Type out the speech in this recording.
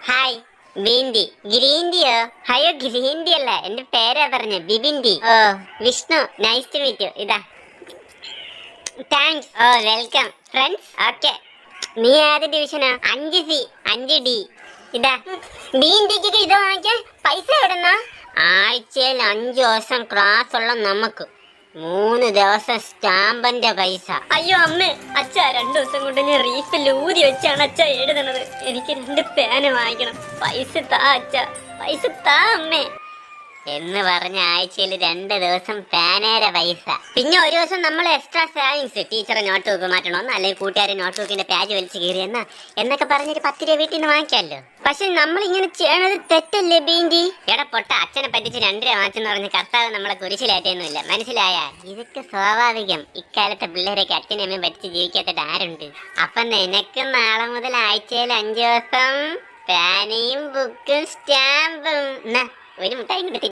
Hi ബീന്തി green ടീയോ? അയ്യോ green tea അല്ല, എന്റെ പേരാ പറഞ്ഞ ബിബിന്തി. ഓ Vishnu, nice to meet you. ഇതാ താങ്ക്സ്. ഓ വെൽക്കം ഫ്രണ്ട്സ്. ഓക്കെ, നീ ഏത് ഡിവിഷനാ? 5C 5D. ഇതാ ബീന്തിക്ക് ഇത് വാങ്ങിക്കാൻ പൈസ എവിടെന്നാ? ആഴ്ചയിൽ 5 ദിവസം ക്ലാസ് ഉള്ള നമുക്ക് 3 ദിവസം സ്റ്റാമ്പന്റെ പൈസ. അയ്യോ അമ്മേ, അച്ഛ 2 ദിവസം കൊണ്ട് ഞാൻ റീഫിൽ ഊതി വെച്ചാണ് അച്ഛ എഴുതണത്. എനിക്ക് 2 പേന വാങ്ങിക്കണം. പൈസ താ അച്ഛ, പൈസ താ അമ്മേ എന്ന് പറഞ്ഞ ആഴ്ചയിൽ 2 ദിവസം പേനേരെ പൈസ. പിന്നെ ഒരു ദിവസം നമ്മൾ എക്സ്ട്രാ സേവിങ്സ്, ടീച്ചറെ നോട്ട് ബുക്ക് മാറ്റണമെന്ന്, അല്ലെങ്കിൽ കൂട്ടുകാരെ നോട്ട് ബുക്കിന്റെ പേജ് വലിച്ചു കീറി എന്നൊക്കെ പറഞ്ഞൊരു 10 രൂപ വീട്ടിൽ നിന്ന് വാങ്ങിക്കാമല്ലോ. പക്ഷെ നമ്മൾ ഇങ്ങനെ ചെയ്യണത് തെറ്റല്ലേ ബീന്തി? എടാ പൊട്ട, അച്ഛനെ പറ്റിച്ച് 2 രൂപ വാങ്ങിച്ചെന്ന് പറഞ്ഞ് കർത്താവ് നമ്മളെ കുരിശിലായിട്ടൊന്നുമില്ല, മനസ്സിലായ? ഇതൊക്കെ സ്വാഭാവികം. ഇക്കാലത്തെ പിള്ളേരൊക്കെ അച്ഛനും അമ്മയും പറ്റിച്ച് ജീവിക്കാത്ത ആരുണ്ട്? അപ്പൊ നിനക്ക് നാളെ മുതൽ ആഴ്ചയിൽ 5 ദിവസം പേനയും ബുക്കും സ്റ്റാമ്പും. ഒരു മുട്ടായി കിട്ടി.